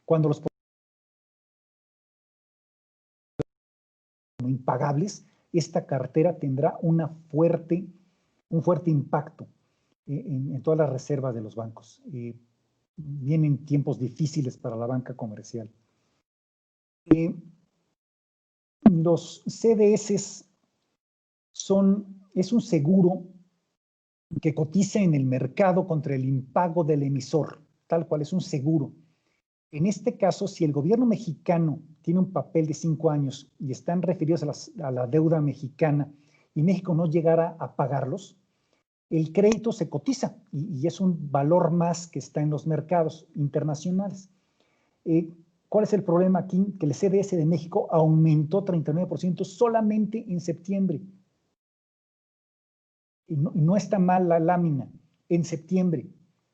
cuando los impagables, esta cartera tendrá un fuerte impacto en todas las reservas de los bancos. Vienen tiempos difíciles para la banca comercial. Los CDS es un seguro que cotiza en el mercado contra el impago del emisor, tal cual, es un seguro. En este caso, si el gobierno mexicano tiene un papel de 5 años y están referidos a la deuda mexicana y México no llegara a pagarlos, el crédito se cotiza y es un valor más que está en los mercados internacionales. ¿Cuál es el problema aquí? Que el CDS de México aumentó 39% solamente en septiembre. Y no está mal la lámina, en septiembre.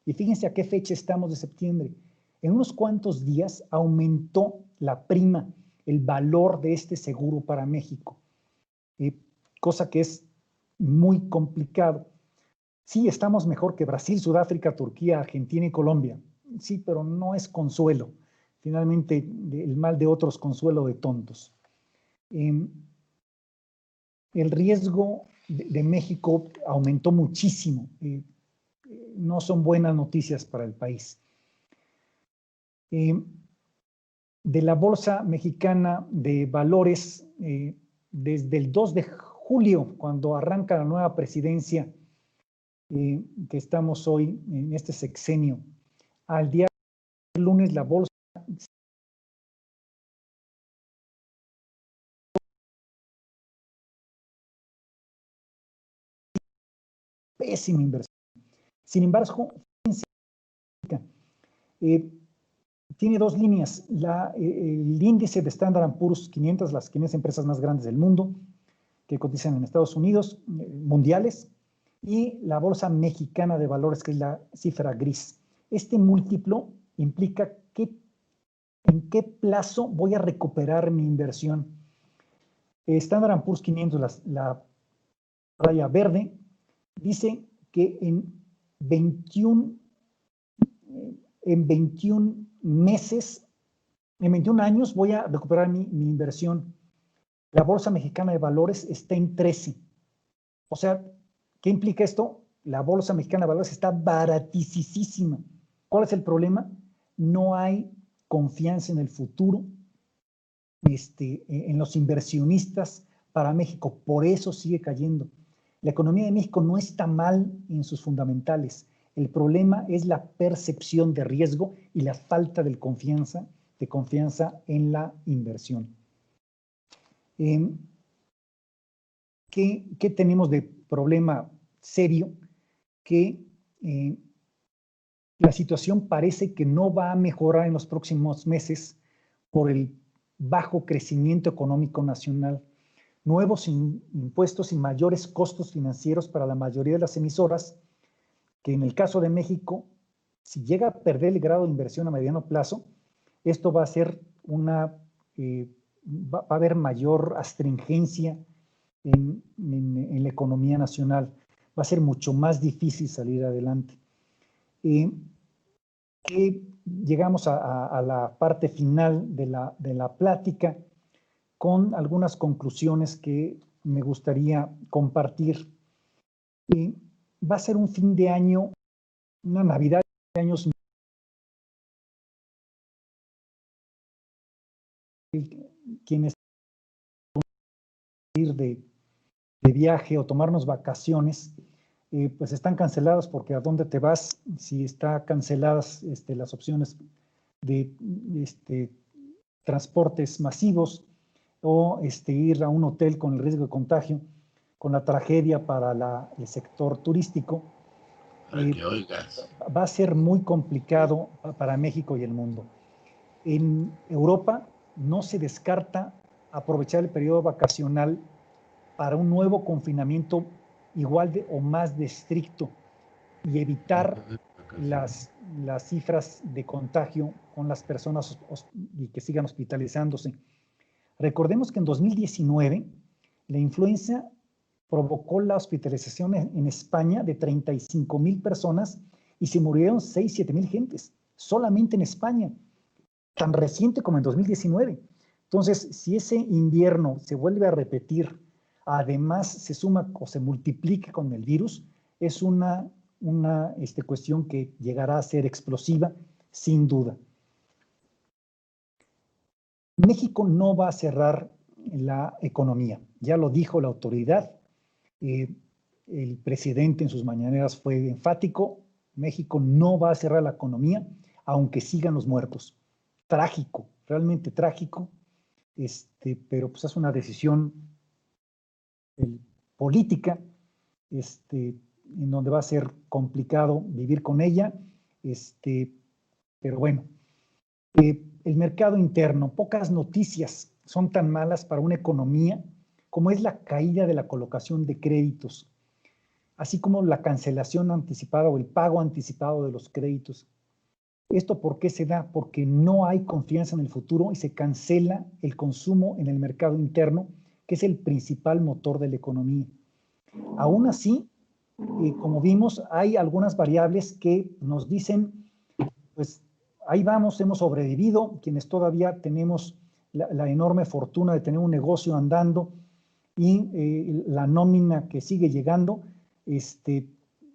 Y fíjense a qué fecha estamos de septiembre. En unos cuantos días aumentó la prima, el valor de este seguro para México, cosa que es muy complicado. Sí, estamos mejor que Brasil, Sudáfrica, Turquía, Argentina y Colombia. Sí, pero no es consuelo. Finalmente, el mal de otros, consuelo de tontos. El riesgo de México aumentó muchísimo. No son buenas noticias para el país. De la Bolsa Mexicana de Valores, desde el 2 de julio, cuando arranca la nueva presidencia que estamos hoy en este sexenio, al día lunes la bolsa pésima inversión. Sin embargo, tiene dos líneas. El índice de Standard & Poor's 500, las 500 empresas más grandes del mundo, que cotizan en Estados Unidos, mundiales, y la Bolsa Mexicana de Valores, que es la cifra gris. Este múltiplo implica en qué plazo voy a recuperar mi inversión. Standard & Poor's 500, la raya verde, dice que en 21 meses En 21 años voy a recuperar mi inversión. La Bolsa Mexicana de Valores está en 13. O sea, ¿qué implica esto? La Bolsa Mexicana de Valores está baratísima. ¿Cuál es el problema? No hay confianza en el futuro, en los inversionistas para México. Por eso sigue cayendo. La economía de México no está mal en sus fundamentales. El problema es la percepción de riesgo y la falta de confianza en la inversión. ¿Qué tenemos de problema serio? Que la situación parece que no va a mejorar en los próximos meses por el bajo crecimiento económico nacional, nuevos impuestos y mayores costos financieros para la mayoría de las emisoras, que en el caso de México, si llega a perder el grado de inversión a mediano plazo, esto va a ser va a haber mayor astringencia en la economía nacional. Va a ser mucho más difícil salir adelante. Llegamos a la parte final de la plática con algunas conclusiones que me gustaría compartir. Va a ser un fin de año, una Navidad de años. Quienes ir de viaje o tomarnos vacaciones, pues están canceladas, porque ¿a dónde te vas si están canceladas las opciones de transportes masivos o ir a un hotel con el riesgo de contagio, con la tragedia para el sector turístico? Va a ser muy complicado para México y el mundo. En Europa no se descarta aprovechar el periodo vacacional para un nuevo confinamiento igual de o más de estricto y evitar las cifras de contagio con las personas y que sigan hospitalizándose. Recordemos que en 2019 la influenza provocó la hospitalización en España de 35,000 personas y se murieron 6,000-7,000 gentes, solamente en España, tan reciente como en 2019. Entonces, si ese invierno se vuelve a repetir, además se suma o se multiplica con el virus, es una cuestión que llegará a ser explosiva, sin duda. México no va a cerrar la economía, ya lo dijo la autoridad. El presidente en sus mañaneras fue enfático: México no va a cerrar la economía, aunque sigan los muertos. Trágico, realmente trágico, pero pues es una decisión política, en donde va a ser complicado vivir con ella, pero bueno. El mercado interno, pocas noticias son tan malas para una economía como es la caída de la colocación de créditos, así como la cancelación anticipada o el pago anticipado de los créditos. ¿Esto por qué se da? Porque no hay confianza en el futuro y se cancela el consumo en el mercado interno, que es el principal motor de la economía. Aún así, como vimos, hay algunas variables que nos dicen, pues ahí vamos, hemos sobrevivido, quienes todavía tenemos la enorme fortuna de tener un negocio andando y la nómina que sigue llegando,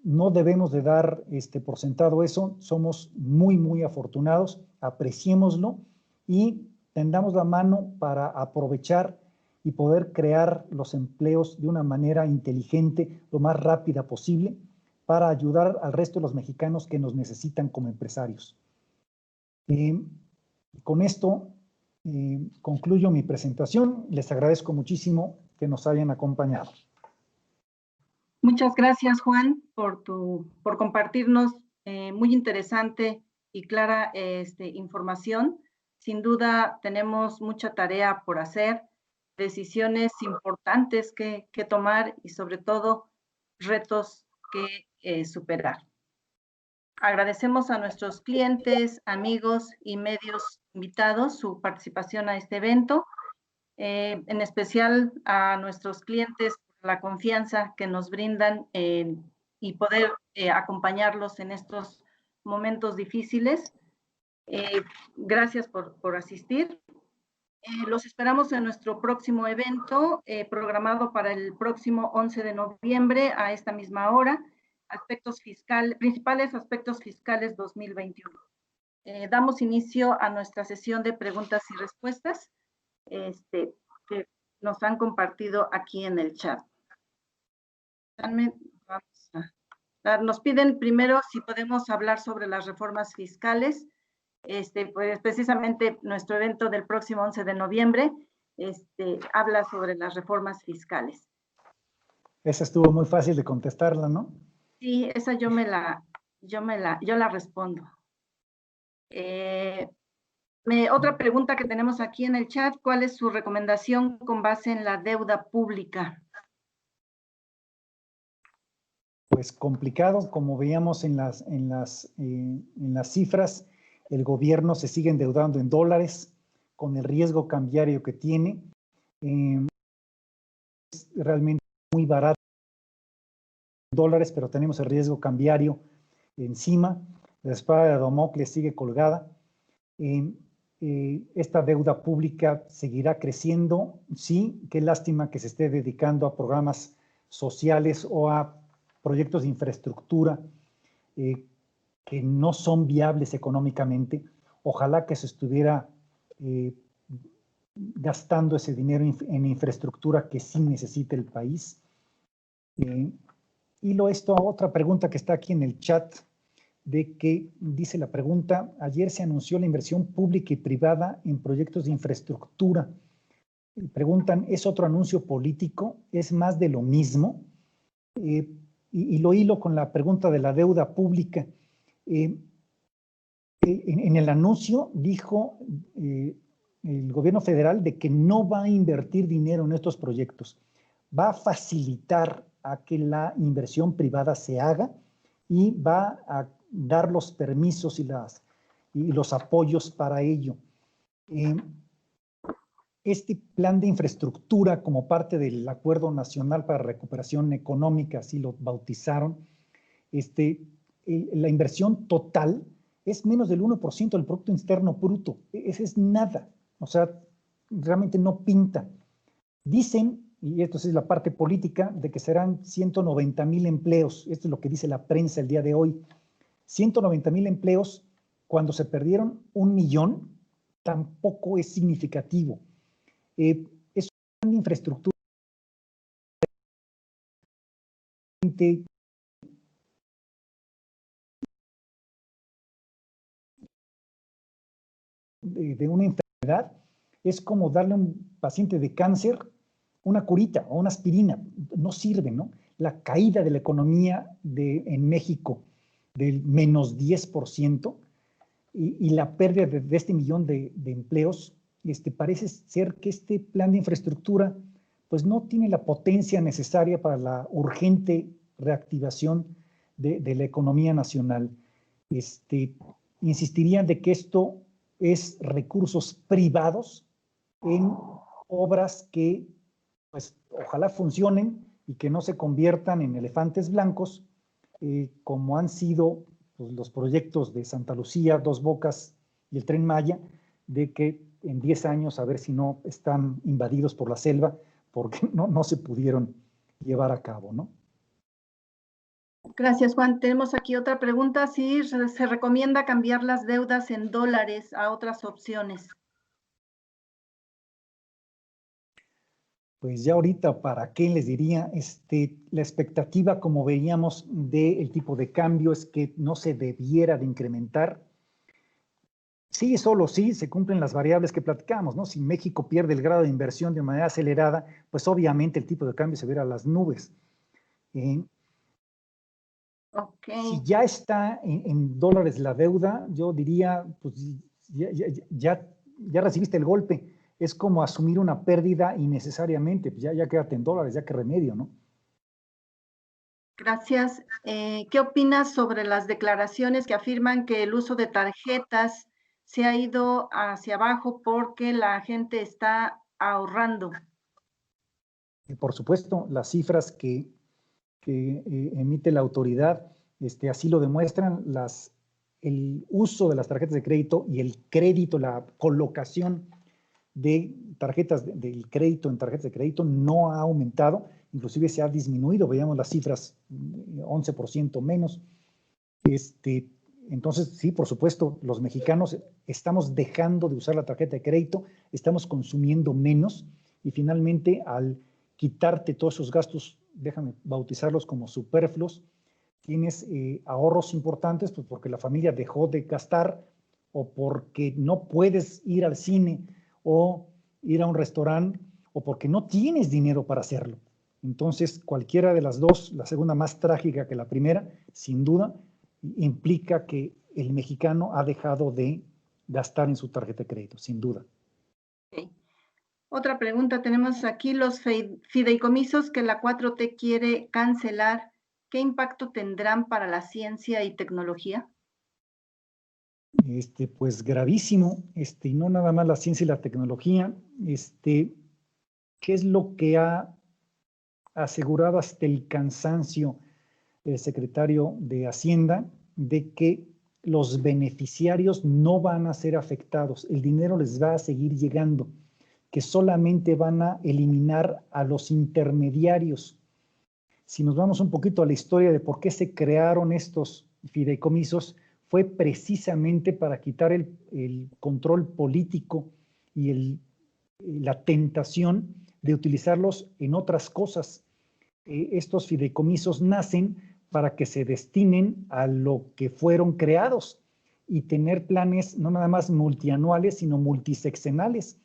no debemos de dar por sentado eso. Somos muy, muy afortunados, apreciémoslo y tendamos la mano para aprovechar y poder crear los empleos de una manera inteligente, lo más rápida posible, para ayudar al resto de los mexicanos que nos necesitan como empresarios. Con esto concluyo mi presentación. Les agradezco muchísimo que nos hayan acompañado. Muchas gracias, Juan, por compartirnos muy interesante y clara información. Sin duda tenemos mucha tarea por hacer, decisiones importantes que tomar y sobre todo retos que superar. Agradecemos a nuestros clientes, amigos y medios invitados su participación a este evento, en especial a nuestros clientes por la confianza que nos brindan y poder acompañarlos en estos momentos difíciles. Gracias por asistir. Los esperamos en nuestro próximo evento, programado para el próximo 11 de noviembre a esta misma hora, principales aspectos fiscales 2021. Damos inicio a nuestra sesión de preguntas y respuestas que nos han compartido aquí en el chat. Nos piden primero si podemos hablar sobre las reformas fiscales. Pues precisamente nuestro evento del próximo 11 de noviembre habla sobre las reformas fiscales. Esa estuvo muy fácil de contestarla, ¿no? Sí, esa yo la respondo. Otra pregunta que tenemos aquí en el chat, ¿cuál es su recomendación con base en la deuda pública? Pues complicado, como veíamos en las cifras. El gobierno se sigue endeudando en dólares con el riesgo cambiario que tiene. Es realmente muy barato en dólares, pero tenemos el riesgo cambiario encima. La espada de Damocles sigue colgada. Esta deuda pública seguirá creciendo. Sí, qué lástima que se esté dedicando a programas sociales o a proyectos de infraestructura que no son viables económicamente. Ojalá que se estuviera gastando ese dinero en infraestructura que sí necesita el país. Hilo esto a otra pregunta que está aquí en el chat, de que dice la pregunta: ayer se anunció la inversión pública y privada en proyectos de infraestructura. Preguntan, ¿es otro anuncio político? ¿Es más de lo mismo? Y lo hilo con la pregunta de la deuda pública. En el anuncio dijo el gobierno federal de que no va a invertir dinero en estos proyectos. Va a facilitar a que la inversión privada se haga y va a dar los permisos y los apoyos para ello. Este plan de infraestructura, como parte del Acuerdo Nacional para Recuperación Económica, así lo bautizaron, la inversión total es menos del 1% del Producto Interno Bruto. Ese es nada. O sea, realmente no pinta. Dicen, y esto es la parte política, de que serán 190,000 empleos. Esto es lo que dice la prensa el día de hoy. 190,000 empleos, cuando se perdieron 1 millón, tampoco es significativo. Es un plan de infraestructura de una enfermedad. Es como darle a un paciente de cáncer una curita o una aspirina. No sirve, ¿no? La caída de la economía en México del menos 10% y la pérdida de este millón de empleos, parece ser que este plan de infraestructura pues no tiene la potencia necesaria para la urgente reactivación de la economía nacional. Insistiría de que esto es recursos privados en obras que pues ojalá funcionen y que no se conviertan en elefantes blancos, como han sido pues, los proyectos de Santa Lucía, Dos Bocas y el Tren Maya, de que en 10 años a ver si no están invadidos por la selva, porque no se pudieron llevar a cabo, ¿no? Gracias, Juan. Tenemos aquí otra pregunta. Si se recomienda cambiar las deudas en dólares a otras opciones. Pues ya ahorita, ¿para qué les diría? La expectativa, como veíamos, del tipo de cambio es que no se debiera de incrementar. Sí, solo sí se cumplen las variables que platicamos, ¿no? Si México pierde el grado de inversión de manera acelerada, pues obviamente el tipo de cambio se verá a las nubes. Si ya está en dólares la deuda, yo diría, pues ya recibiste el golpe. Es como asumir una pérdida innecesariamente. Pues ya quédate en dólares, ya que remedio, ¿no? Gracias. ¿Qué opinas sobre las declaraciones que afirman que el uso de tarjetas se ha ido hacia abajo porque la gente está ahorrando? Por supuesto, las cifras que emite la autoridad así lo demuestran. el uso de las tarjetas de crédito y el crédito, la colocación de tarjetas del crédito en tarjetas de crédito no ha aumentado, inclusive se ha disminuido, veíamos las cifras 11% menos. Entonces, sí, por supuesto, los mexicanos estamos dejando de usar la tarjeta de crédito, estamos consumiendo menos y finalmente al quitarte todos esos gastos, déjame bautizarlos como superfluos, tienes ahorros importantes, pues porque la familia dejó de gastar o porque no puedes ir al cine o ir a un restaurante o porque no tienes dinero para hacerlo. Entonces, cualquiera de las dos, la segunda más trágica que la primera, sin duda, implica que el mexicano ha dejado de gastar en su tarjeta de crédito, sin duda. Okay. Otra pregunta tenemos aquí, los fideicomisos que la 4T quiere cancelar, ¿qué impacto tendrán para la ciencia y tecnología? Pues gravísimo, y no nada más la ciencia y la tecnología, ¿qué es lo que ha asegurado hasta el cansancio el secretario de Hacienda? De que los beneficiarios no van a ser afectados, el dinero les va a seguir llegando, que solamente van a eliminar a los intermediarios. Si nos vamos un poquito a la historia de por qué se crearon estos fideicomisos, fue precisamente para quitar el control político y la tentación de utilizarlos en otras cosas. Estos fideicomisos nacen para que se destinen a lo que fueron creados y tener planes no nada más multianuales, sino multiseccionales.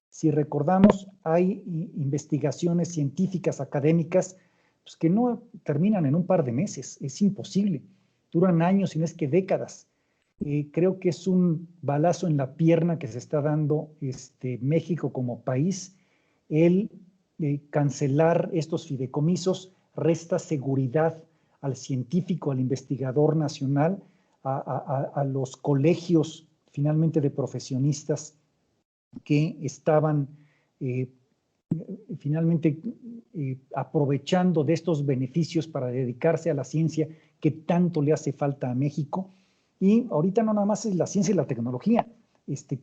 Si recordamos, hay investigaciones científicas, académicas, pues que no terminan en un par de meses, es imposible. Duran años, si no es que décadas. Creo que es un balazo en la pierna que se está dando México como país. El cancelar estos fideicomisos resta seguridad al científico, al investigador nacional, a los colegios finalmente de profesionistas que estaban finalmente aprovechando de estos beneficios para dedicarse a la ciencia que tanto le hace falta a México. Y ahorita no nada más es la ciencia y la tecnología,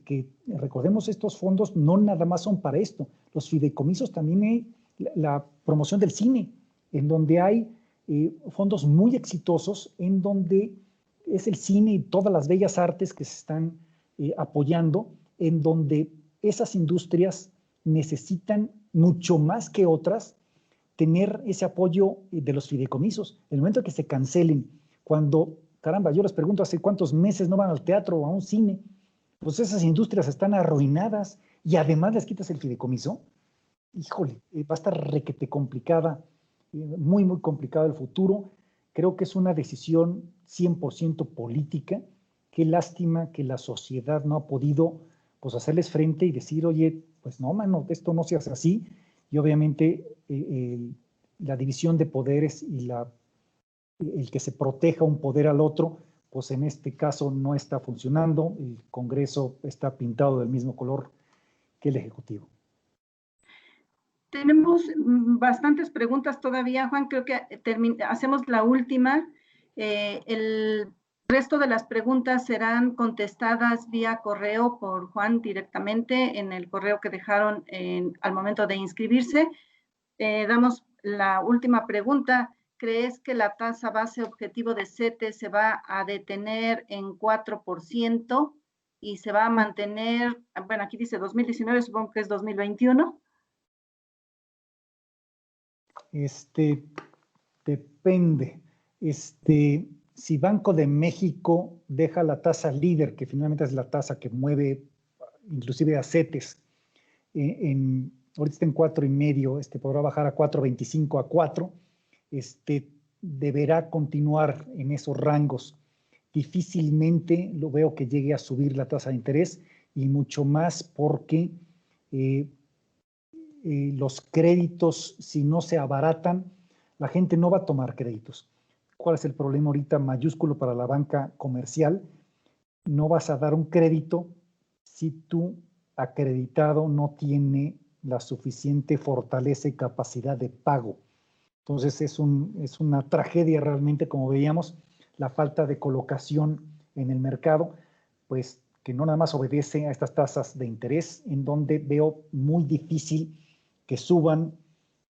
que recordemos, estos fondos no nada más son para esto, los fideicomisos también hay la promoción del cine, en donde hay fondos muy exitosos, en donde es el cine y todas las bellas artes que se están apoyando, en donde esas industrias necesitan mucho más que otras tener ese apoyo de los fideicomisos. En el momento que se cancelen, cuando, caramba, yo les pregunto, ¿hace cuántos meses no van al teatro o a un cine? Pues esas industrias están arruinadas y además les quitas el fideicomiso. Híjole, va a estar requete complicada, muy, muy complicado el futuro. Creo que es una decisión 100% política. Qué lástima que la sociedad no ha podido pues hacerles frente y decir, oye, pues no, mano, esto no se hace así. Y obviamente la división de poderes y el que se proteja un poder al otro, pues en este caso no está funcionando. El Congreso está pintado del mismo color que el Ejecutivo. Tenemos bastantes preguntas todavía, Juan. Creo que hacemos la última. El resto de las preguntas serán contestadas vía correo por Juan directamente en el correo que dejaron al momento de inscribirse. Damos la última pregunta. ¿Crees que la tasa base objetivo de CETES se va a detener en 4% y se va a mantener, bueno, aquí dice 2019, supongo que es 2021? Depende. Si Banco de México deja la tasa líder, que finalmente es la tasa que mueve inclusive a CETES, ahorita está en 4.5, podrá bajar a 4.25 a 4, deberá continuar en esos rangos. Difícilmente lo veo que llegue a subir la tasa de interés y mucho más porque los créditos, si no se abaratan, la gente no va a tomar créditos. ¿Cuál es el problema ahorita mayúsculo para la banca comercial? No vas a dar un crédito si tu acreditado no tiene la suficiente fortaleza y capacidad de pago. Entonces es una tragedia realmente, como veíamos, la falta de colocación en el mercado, pues que no nada más obedece a estas tasas de interés, en donde veo muy difícil que suban,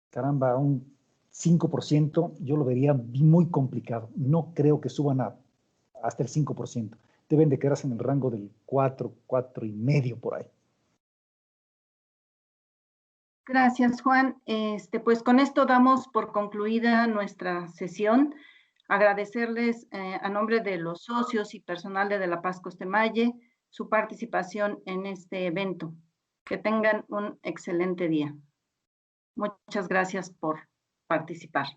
caramba, a un 5%, yo lo vería muy complicado. No creo que suban hasta el 5%. Deben de quedarse en el rango del 4, 4,5 por ahí. Gracias, Juan. Pues con esto damos por concluida nuestra sesión. Agradecerles a nombre de los socios y personal de la Paz Costemalle su participación en este evento. Que tengan un excelente día. Muchas gracias por participar.